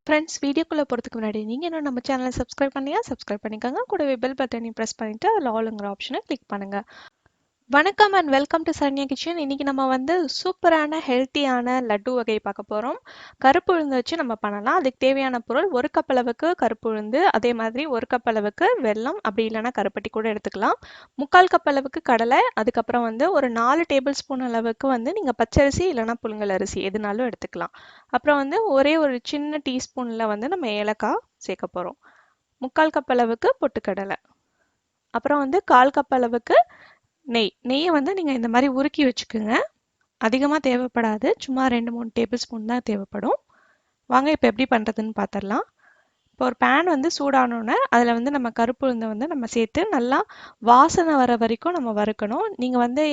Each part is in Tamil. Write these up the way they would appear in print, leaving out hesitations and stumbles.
ஃப்ரெண்ட்ஸ் வீடியோக்குள்ளே போகிறதுக்கு முன்னாடி நீங்கள் இன்னும் நம்ம சேனலை சப்ஸ்கிரைப் பண்ணியா சப்ஸ்கிரைப் பண்ணிக்கோங்க. கூடவே பெல் பட்டனையும் ப்ரெஸ் பண்ணிவிட்டு அதில் ஆளுங்கிற ஆப்ஷனை கிளிக் பண்ணுங்கள். வணக்கம் and welcome to Saranya kitchen. இன்றைக்கி நம்ம வந்து சூப்பரான ஹெல்த்தியான லட்டு வகை பார்க்க போகிறோம். கருப்பு உளுந்து வச்சு நம்ம பண்ணலாம். அதுக்கு தேவையான பொருள் 1 கப் அளவுக்கு கருப்பு உளுந்து, அதே மாதிரி 1 கப் அளவுக்கு வெல்லம், அப்படி இல்லைன்னா கருப்பட்டி கூட எடுத்துக்கலாம். 3/4 கப் அளவுக்கு கடலை, அதுக்கப்புறம் வந்து ஒரு 4 டேபிள் ஸ்பூன் அளவுக்கு வந்து நீங்கள் பச்சரிசி இல்லைன்னா புழுங்கல் அரிசி எதுனாலும் எடுத்துக்கலாம். அப்புறம் வந்து ஒரே ஒரு சின்ன டீஸ்பூனில் வந்து நம்ம ஏலக்காய் சேர்க்க போகிறோம். 3/4 கப் அளவுக்கு பொட்டுக்கடலை, அப்புறம் வந்து 1/4 கப் அளவுக்கு நெய்யை வந்து நீங்கள் இந்த மாதிரி உருக்கி வச்சுக்கோங்க. அதிகமாக தேவைப்படாது, சும்மா 2-3 டேபிள் ஸ்பூன் தான் தேவைப்படும். வாங்க இப்போ எப்படி பண்ணுறதுன்னு பார்த்துடலாம். இப்போ ஒரு பேன் வந்து சூடானோன்னே அதில் வந்து நம்ம கருப்பு உளுந்தை வந்து நம்ம சேர்த்து நல்லா வாசனை வர வரைக்கும் நம்ம வறுக்கணும். நீங்கள் வந்து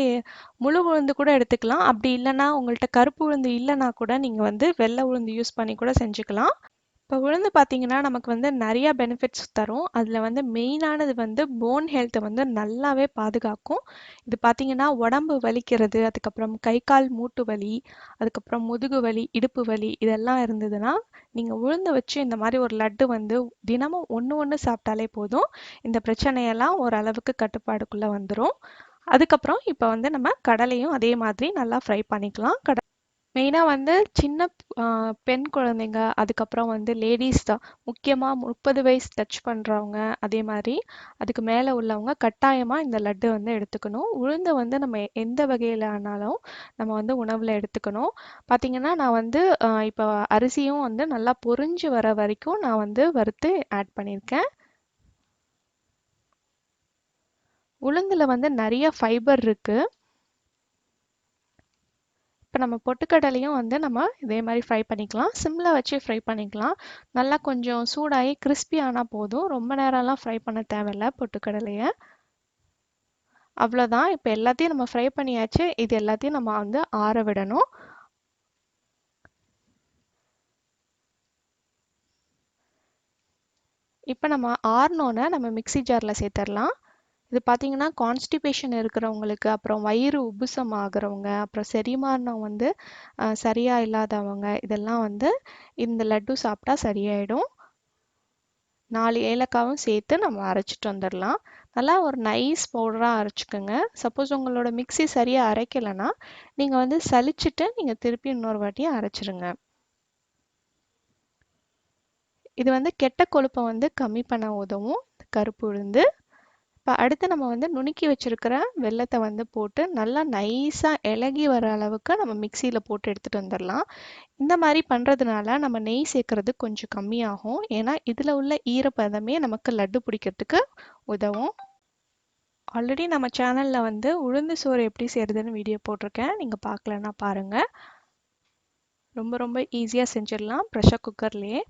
முழு உளுந்து கூட எடுத்துக்கலாம். அப்படி இல்லைன்னா உங்கள்கிட்ட கருப்பு உளுந்து இல்லைன்னா கூட நீங்கள் வந்து வெள்ளை உளுந்து யூஸ் பண்ணி கூட செஞ்சுக்கலாம். இப்போ உளுந்து பார்த்தீங்கன்னா நமக்கு வந்து நிறையா பெனிஃபிட்ஸ் தரும். அதில் வந்து மெயினானது வந்து போன் ஹெல்த்தை வந்து நல்லாவே பாதுகாக்கும். இது பார்த்தீங்கன்னா உடம்பு வலிக்கிறது, அதுக்கப்புறம் கை கால் மூட்டு வலி, அதுக்கப்புறம் முதுகு வலி, இடுப்பு வலி இதெல்லாம் இருந்ததுன்னா நீங்கள் உளுந்து வச்சு இந்த மாதிரி ஒரு லட்டு வந்து தினமும் ஒன்று சாப்பிட்டாலே போதும். இந்த பிரச்சனையெல்லாம் ஓரளவுக்கு கட்டுப்பாடுக்குள்ளே வந்துடும். அதுக்கப்புறம் இப்போ வந்து நம்ம கடலையும் அதே மாதிரி நல்லா ஃப்ரை பண்ணிக்கலாம். மெயினாக வந்து சின்ன பெண் குழந்தைங்க, அதுக்கப்புறம் வந்து லேடிஸ் தான் முக்கியமாக 30 வயசு டச் பண்ணுறவங்க, அதே மாதிரி அதுக்கு மேலே உள்ளவங்க கட்டாயமாக இந்த லட்டு வந்து எடுத்துக்கணும். உளுந்தை வந்து நம்ம எந்த வகையில் ஆனாலும் நம்ம வந்து உணவில் எடுத்துக்கணும். பார்த்திங்கன்னா நான் வந்து இப்போ அரிசியும் வந்து நல்லா பொரிஞ்சு வர வரைக்கும் நான் வந்து வறுத்து ஆட் பண்ணியிருக்கேன். உளுந்தில் வந்து நிறைய ஃபைபர் இருக்குது. இப்போ நம்ம பொட்டுக்கடலையும் வந்து நம்ம இதே மாதிரி ஃப்ரை பண்ணிக்கலாம். சிம்மில் வச்சு ஃப்ரை பண்ணிக்கலாம். நல்லா கொஞ்சம் சூடாகி கிறிஸ்பி ஆனால் போதும். ரொம்ப நேரம்லாம் ஃப்ரை பண்ண தேவையில்லை பொட்டுக்கடலையை. அவ்வளோதான். இப்போ எல்லாத்தையும் நம்ம ஃப்ரை பண்ணியாச்சு. இது எல்லாத்தையும் நம்ம வந்து ஆற விடணும். இப்போ நம்ம ஆறினோன்னே நம்ம மிக்சி ஜாரில் சேர்த்துடலாம். இது பார்த்தீங்கன்னா கான்ஸ்டிபேஷன் இருக்கிறவங்களுக்கு, அப்புறம் வயிறு உப்புசம் ஆகிறவங்க, அப்புறம் செரிமானம் வந்து சரியாக இல்லாதவங்க, இதெல்லாம் வந்து இந்த லட்டு சாப்பிட்டா சரியாயிடும். 4 ஏலக்காவும் சேர்த்து நம்ம அரைச்சிட்டு வந்துடலாம். நல்லா ஒரு நைஸ் பவுடராக அரைச்சிக்கோங்க. சப்போஸ் உங்களோட மிக்சி சரியாக அரைக்கலைன்னா நீங்கள் வந்து சலிச்சுட்டு நீங்கள் திருப்பி இன்னொரு வாட்டியும் அரைச்சிருங்க. இது வந்து கெட்ட கொழுப்பை வந்து கம்மி பண்ண உதவும் கருப்பு உளுந்து. இப்போ அடுத்து நம்ம வந்து நுணுக்கி வச்சுருக்கிற வெல்லத்தை வந்து போட்டு நல்லா நைஸாக இலகி வர அளவுக்கு நம்ம மிக்சியில் போட்டு எடுத்துகிட்டு வந்துடலாம். இந்த மாதிரி பண்ணுறதுனால நம்ம நெய் சேர்க்குறது கொஞ்சம் கம்மியாகும். ஏன்னா இதில் உள்ள ஈரப்பதமே நமக்கு லட்டு பிடிக்கிறதுக்கு உதவும். ஆல்ரெடி நம்ம சேனலில் வந்து உளுந்து சோறு எப்படி செய்கிறதுன்னு வீடியோ போட்டிருக்கேன். நீங்கள் பார்க்கலன்னா பாருங்கள். ரொம்ப ஈஸியாக செஞ்சிடலாம் ப்ரெஷர் குக்கர்லேயே.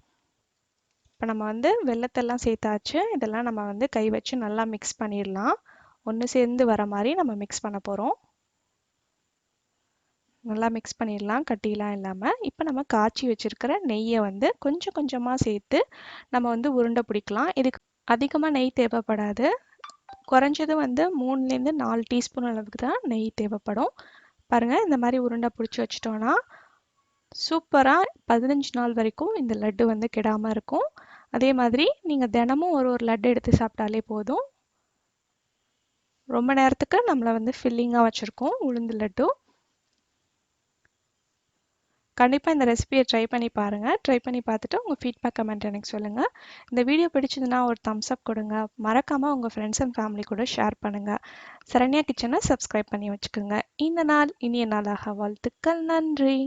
இப்போ நம்ம வந்து வெல்லத்தெல்லாம் சேர்த்தாச்சு. இதெல்லாம் நம்ம வந்து கை வச்சு நல்லா மிக்ஸ் பண்ணிடலாம். ஒன்று சேர்ந்து வர மாதிரி நம்ம மிக்ஸ் பண்ண போகிறோம். நல்லா மிக்ஸ் பண்ணிடலாம், கட்டிலாம் இல்லாமல். இப்போ நம்ம காய்ச்சி வச்சுருக்கிற நெய்யை வந்து கொஞ்சம் கொஞ்சமாக சேர்த்து நம்ம வந்து உருண்டை பிடிக்கலாம். இதுக்கு அதிகமாக நெய் தேவைப்படாது. குறைஞ்சது வந்து 3லேருந்து 4 டீஸ்பூன் அளவுக்கு தான் நெய் தேவைப்படும். பாருங்கள், இந்த மாதிரி உருண்டை பிடிச்சி வச்சிட்டோன்னா சூப்பராக 15 நாள் வரைக்கும் இந்த லட்டு வந்து கெடாமல் இருக்கும். அதே மாதிரி நீங்கள் தினமும் ஒரு லட்டு எடுத்து சாப்பிட்டாலே போதும். ரொம்ப நேரத்துக்கு நம்மளை வந்து ஃபில்லிங்காக வச்சுருக்கோம் உளுந்து லட்டு. கண்டிப்பாக இந்த ரெசிபியை ட்ரை பண்ணி பாருங்கள். ட்ரை பண்ணி பார்த்துட்டு உங்கள் ஃபீட்பேக் கமெண்ட் எனக்கு சொல்லுங்கள். இந்த வீடியோ பிடிச்சதுன்னா ஒரு தம்ஸ் அப் கொடுங்க. மறக்காமல் உங்கள் ஃப்ரெண்ட்ஸ் அண்ட் ஃபேமிலி கூட ஷேர் பண்ணுங்கள். சரண்யா கிச்சனை சப்ஸ்கிரைப் பண்ணி வச்சுக்கோங்க. இந்த நாள் இனிய நாளாக வாழ்த்துக்கள். நன்றி.